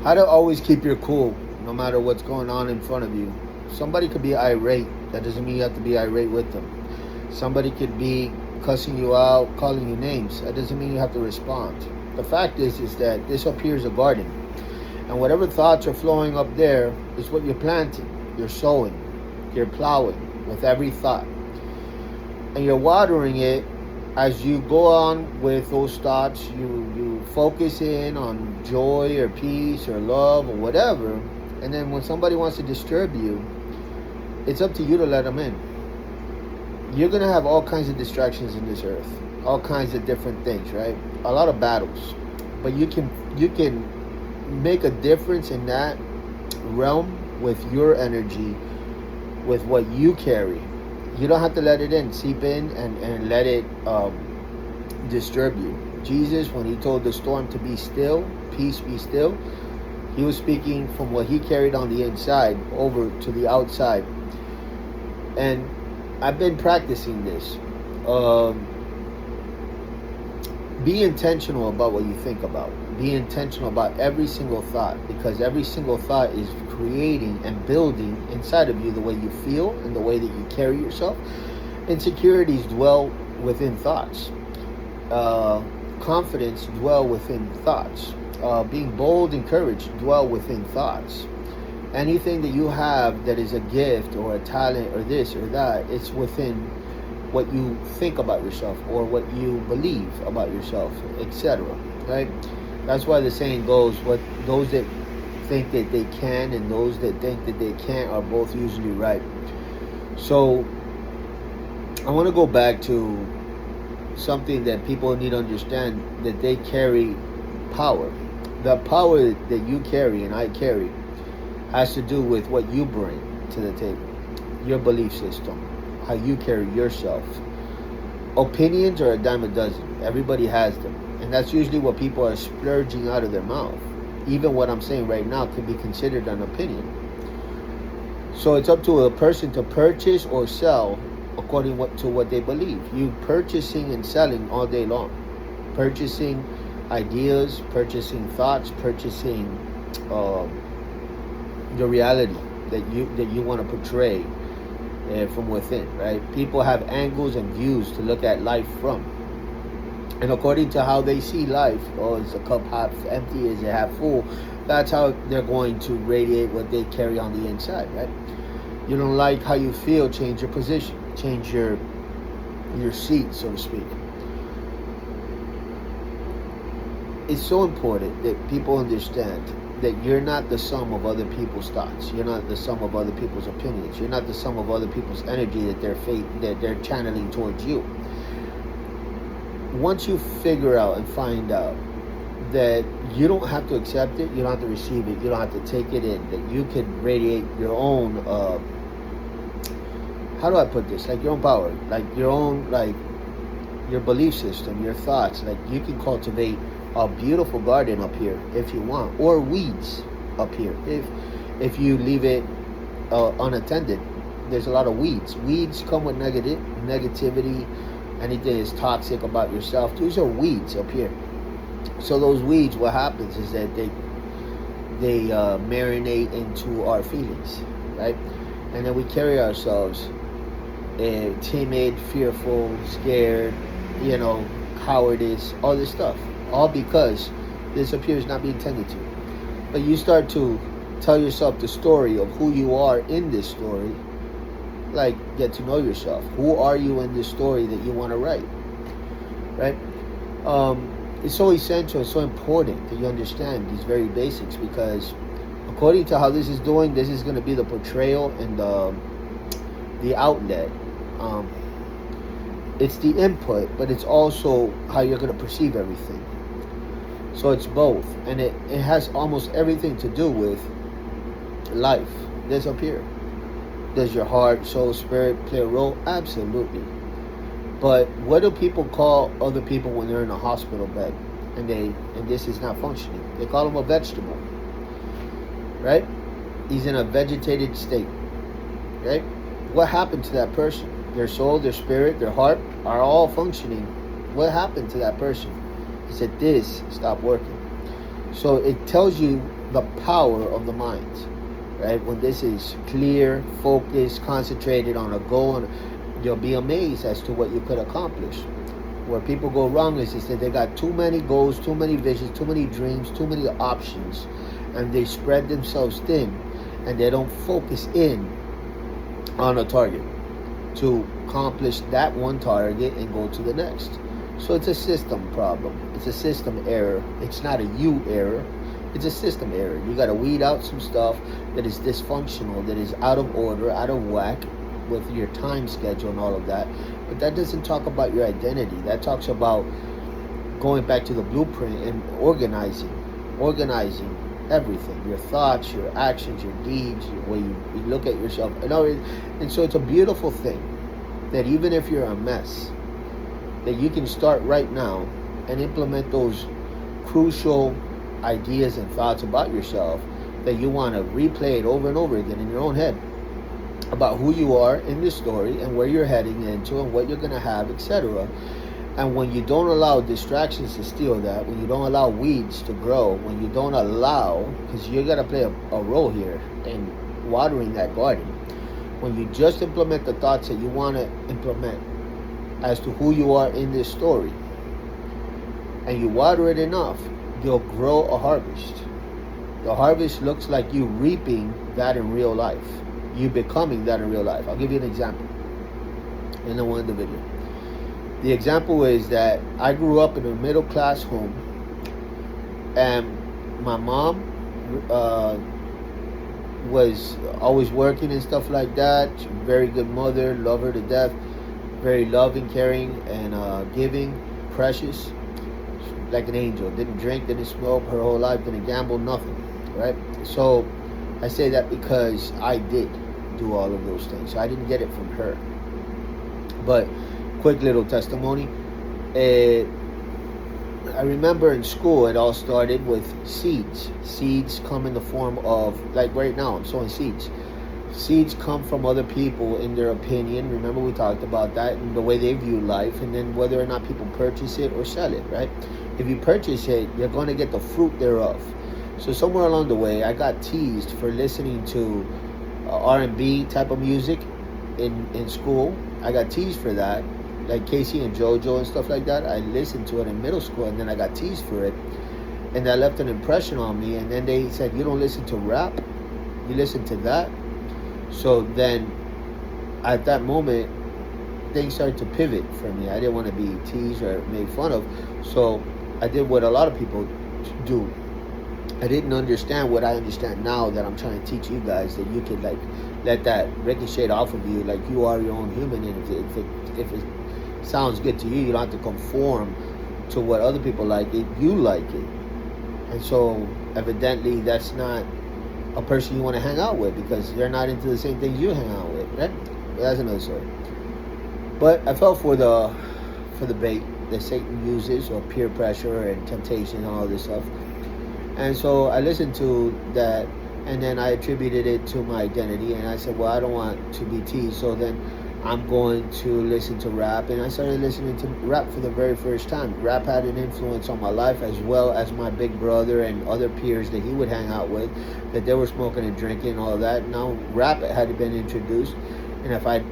How to always keep your cool no matter what's going on in front of you. Somebody could be irate. That doesn't mean you have to be irate with them. Somebody could be cussing you out, calling you names. That doesn't mean you have to respond. The fact is that this up here is a garden. And whatever thoughts are flowing up there is what you're planting. You're sowing. You're plowing with every thought. And you're watering it as you go on with those thoughts. You focus in on joy or peace or love or whatever. And then when somebody wants to disturb you, it's up to you to let them in. You're going to have all kinds of distractions in this earth. All kinds of different things, right? A lot of battles. But you can make a difference in that realm with your energy, with what you carry. You don't have to let it in, seep in, and let it disturb you. Jesus, when he told the storm to be still, peace be still, he was speaking from what he carried on the inside over to the outside. And I've been practicing this. Be intentional about what you think about. Be intentional about every single thought, because every single thought is creating and building inside of you the way you feel and the way that you carry yourself. Insecurities dwell within thoughts. Confidence dwell within thoughts. Being bold and courage dwell within thoughts. Anything that you have that is a gift or a talent or this or that, it's within what you think about yourself or what you believe about yourself, etc. Right? That's why the saying goes, what those that think that they can and those that think that they can't are both usually right. So I want to go back to something that people need to understand, that they carry power. The power that you carry and I carry has to do with what you bring to the table, your belief system, how you carry yourself. Opinions are a dime a dozen. Everybody has them. And that's usually what people are splurging out of their mouth. Even what I'm saying right now could be considered an opinion. So it's up to a person to purchase or sell according to what they believe. You purchasing and selling all day long. Purchasing ideas, purchasing thoughts, purchasing the reality that you want to portray from within, right? People have angles and views to look at life from. And according to how they see life, is the cup half empty, is it half full? That's how they're going to radiate what they carry on the inside, right? You don't like how you feel, change your position, change your seat, so to speak. It's so important that people understand that you're not the sum of other people's thoughts. You're not the sum of other people's opinions. You're not the sum of other people's energy that they're channeling towards you. Once you figure out and find out that you don't have to accept it, you don't have to receive it, you don't have to take it in, that you can radiate your own, how do I put this? Like your own power, like your own, like your belief system, your thoughts. Like you can cultivate a beautiful garden up here if you want, or weeds up here if you leave it unattended. There's a lot of weeds. Weeds come with negativity. Anything is toxic about yourself, those are weeds up here. So those weeds, what happens is that they marinate into our feelings, right? And then we carry ourselves timid, fearful, scared, cowardice, all this stuff, all because this up here is not being tended to. But you start to tell yourself the story of who you are in this story. Like, get to know yourself. Who are you in this story that you want to write, right? It's so essential, it's so important that you understand these very basics, because according to how this is doing, this is going to be the portrayal and the outlet. It's the input, but it's also how you're going to perceive everything. So it's both, and it has almost everything to do with life. This up here. Does your heart, soul, spirit play a role? Absolutely. But what do people call other people when they're in a hospital bed and this is not functioning? They call them a vegetable, right? He's in a vegetated state, right? What happened to that person? Their soul, their spirit, their heart are all functioning. What happened to that person? He said this stopped working. So it tells you the power of the mind, right? When this is clear, focused, concentrated on a goal, and you'll be amazed as to what you could accomplish. Where people go wrong is that they got too many goals, too many visions, too many dreams, too many options, and they spread themselves thin, and they don't focus in on a target to accomplish that one target and go to the next. So it's a system problem. It's a system error. It's not a you error. It's a system error. You got to weed out some stuff that is dysfunctional, that is out of order, out of whack with your time schedule and all of that. But that doesn't talk about your identity. That talks about going back to the blueprint and organizing everything, your thoughts, your actions, your deeds, the way you look at yourself. And so it's a beautiful thing that even if you're a mess, that you can start right now and implement those crucial ideas and thoughts about yourself, that you want to replay it over and over again in your own head about who you are in this story and where you're heading into and what you're going to have, etc. And when you don't allow distractions to steal that, when you don't allow weeds to grow, when you don't allow, because you got to play a role here in watering that garden, when you just implement the thoughts that you want to implement as to who you are in this story, and you water it enough, you'll grow a harvest. The harvest looks like you reaping that in real life. You becoming that in real life. I'll give you an example in the one in the video. The example is that I grew up in a middle class home, and my mom was always working and stuff like that. She's a very good mother, love her to death, very loving, caring, and giving, precious, like an angel. Didn't drink, didn't smoke her whole life, didn't gamble, nothing, right? So I say that because I did do all of those things. So I didn't get it from her. But quick little testimony. I remember in school it all started with seeds. Seeds come in the form of, like right now, I'm sowing seeds. Seeds come from other people in their opinion. Remember we talked about that, and the way they view life, and then whether or not people purchase it or sell it, right? If you purchase it, you're going to get the fruit thereof. So somewhere along the way, I got teased for listening to R&B type of music in school. I got teased for that, like Casey and JoJo and stuff like that. I listened to it in middle school, and then I got teased for it, and that left an impression on me. And then they said, you don't listen to rap, you listen to that. So then at that moment, things started to pivot for me. I didn't want to be teased or made fun of, so I did what a lot of people do. I didn't understand what I understand now, that I'm trying to teach you guys, that you can like let that ricochet off of you, like you are your own human, and if it sounds good to you, you don't have to conform to what other people like it. You like it, and so evidently that's not a person you want to hang out with, because they're not into the same things you hang out with, right? That's another story. But I fell for the bait that Satan uses, or peer pressure and temptation and all this stuff. And so I listened to that, and then I attributed it to my identity, and I said, well, I don't want to be teased, so then I'm going to listen to rap. And I started listening to rap for the very first time. Rap had an influence on my life, as well as my big brother and other peers that he would hang out with, that they were smoking and drinking and all of that. Now rap had been introduced, and if I,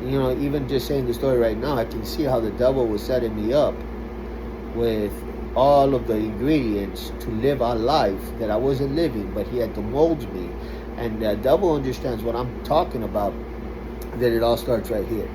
even just saying the story right now, I can see how the devil was setting me up with all of the ingredients to live a life that I wasn't living, but he had to mold me. And the devil understands what I'm talking about, that it all starts right here,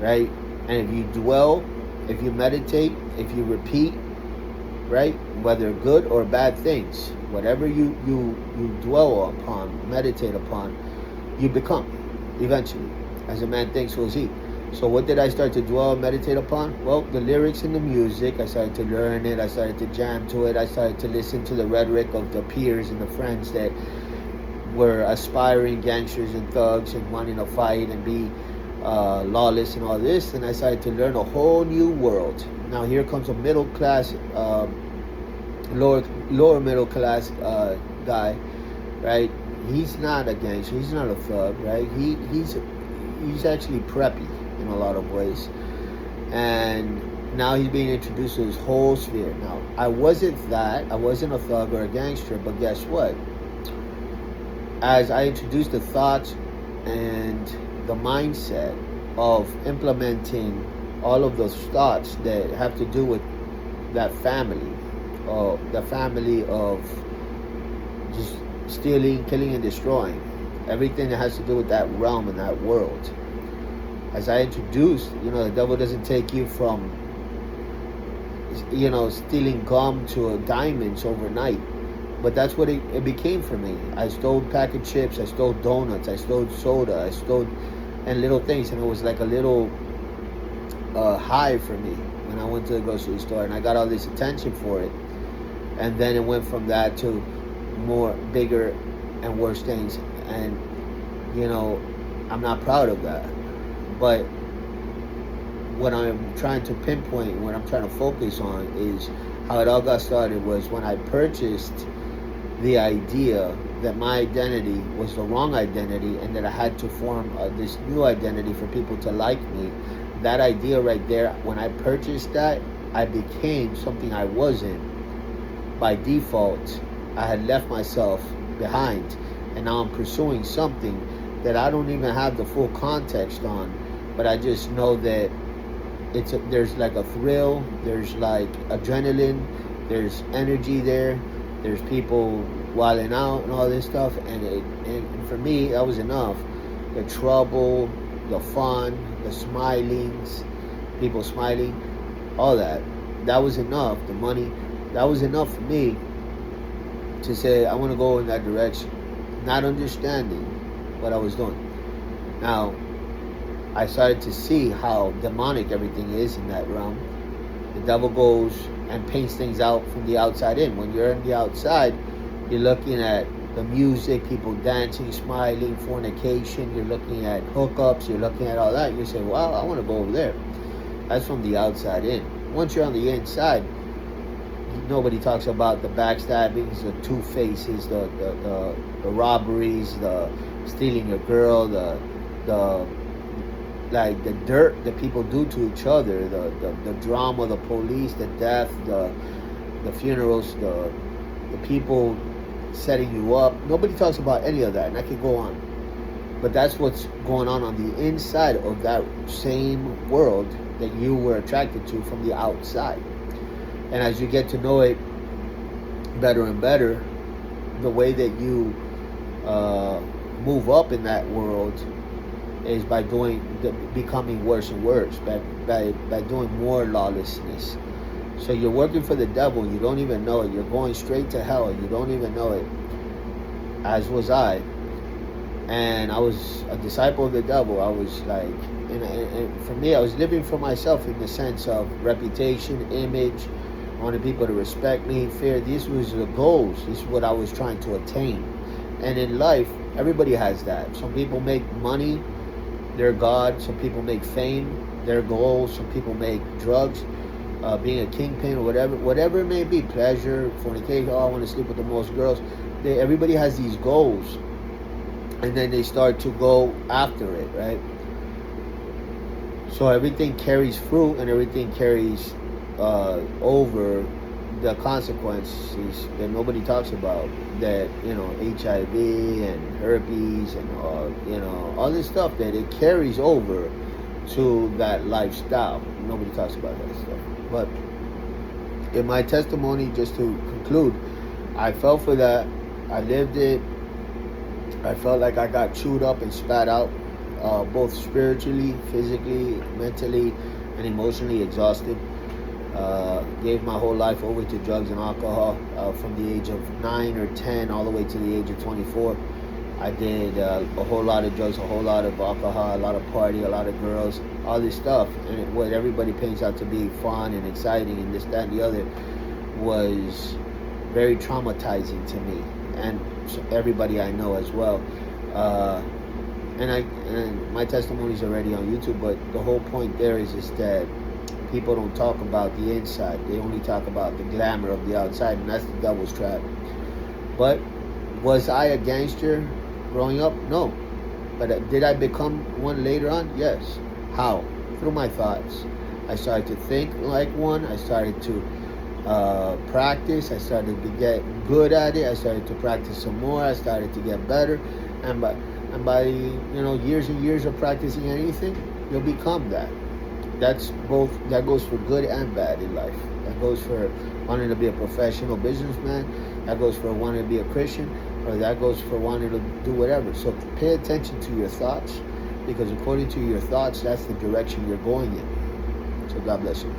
right? And if you dwell, if you meditate, if you repeat, right, whether good or bad things, whatever you dwell upon, meditate upon, you become eventually. As a man thinks, so is he. So what did I start to dwell and meditate upon? Well, the lyrics and the music. I started to learn it. I started to jam to it. I started to listen to the rhetoric of the peers and the friends that were aspiring gangsters and thugs and wanting to fight and be lawless and all this. And I started to learn a whole new world. Now here comes a middle class, lower middle class guy, right? He's not a gangster. He's not a thug, right? He's actually preppy in a lot of ways. And Now he's being introduced to his whole sphere. Now, I wasn't that. I wasn't a thug or a gangster, but guess what? As I introduced the thoughts and the mindset of implementing all of those thoughts that have to do with that family, the family of just stealing, killing, and destroying, everything that has to do with that realm and that world. As I introduced, the devil doesn't take you from, stealing gum to diamonds overnight. But that's what it became for me. I stole packaged chips, I stole donuts, I stole soda, I stole and little things, and it was like a little high for me when I went to the grocery store, and I got all this attention for it. And then it went from that to more bigger and worse things, and I'm not proud of that. But what I'm trying to pinpoint, what I'm trying to focus on, is how it all got started was when I purchased the idea that my identity was the wrong identity and that I had to form this new identity for people to like me. That idea right there, when I purchased that, I became something I wasn't. By default, I had left myself behind, and now I'm pursuing something that I don't even have the full context on, but I just know that there's like a thrill, there's like adrenaline, there's energy there, there's people wilding out and all this stuff, and for me that was enough. The trouble, the fun, the smilings, people smiling, all that was enough. The money, that was enough for me to say I want to go in that direction, not understanding what I was doing. Now I started to see how demonic everything is in that realm. The devil goes and paints things out from the outside in. When you're on the outside, you're looking at the music, people dancing, smiling, fornication, you're looking at hookups, you're looking at all that. You say, wow, I want to go over there. That's from the outside in. Once you're on the inside, nobody talks about the backstabbings, the two faces, the robberies, the stealing your girl, the dirt that people do to each other, the drama, the police, the death, the funerals, the people setting you up. Nobody talks about any of that, and I can go on. But that's what's going on the inside of that same world that you were attracted to from the outside. And as you get to know it better and better, the way that you move up in that world is by becoming worse and worse, by doing more lawlessness. So you're working for the devil, you don't even know it. You're going straight to hell, you don't even know it. As was I. And I was a disciple of the devil. I was like, and for me, I was living for myself in the sense of reputation, image. I wanted people to respect me, fear. These was the goals. This is what I was trying to attain. And in life, everybody has that. Some people make money, their God. Some people make fame, their goals. Some people make drugs, being a kingpin or whatever it may be, pleasure, fornication. Oh, I want to sleep with the most girls. Everybody has these goals, and then they start to go after it, right? So everything carries fruit, and everything carries over the consequences that nobody talks about. That HIV and herpes and all this stuff, that it carries over to that lifestyle. Nobody talks about that stuff. But in my testimony, just to conclude, I fell for that. I lived it. I felt like I got chewed up and spat out, both spiritually, physically, mentally, and emotionally exhausted. Gave my whole life over to drugs and alcohol from the age of 9 or 10 all the way to the age of 24. I did a whole lot of drugs, a whole lot of alcohol, a lot of party, a lot of girls, all this stuff. And what everybody paints out to be fun and exciting and this, that, and the other was very traumatizing to me and everybody I know as well. And my testimony is already on YouTube, but the whole point there is that people don't talk about the inside. They only talk about the glamour of the outside, and that's the devil's trap. But was I a gangster growing up? No. But did I become one later on? Yes. How? Through my thoughts. I started to think like one. I started to practice. I started to get good at it. I started to practice some more. I started to get better, and by years and years of practicing anything, you'll become that. That's both. That goes for good and bad in life. That goes for wanting to be a professional businessman. That goes for wanting to be a Christian, or that goes for wanting to do whatever. So pay attention to your thoughts, because according to your thoughts, that's the direction you're going in. So God bless you.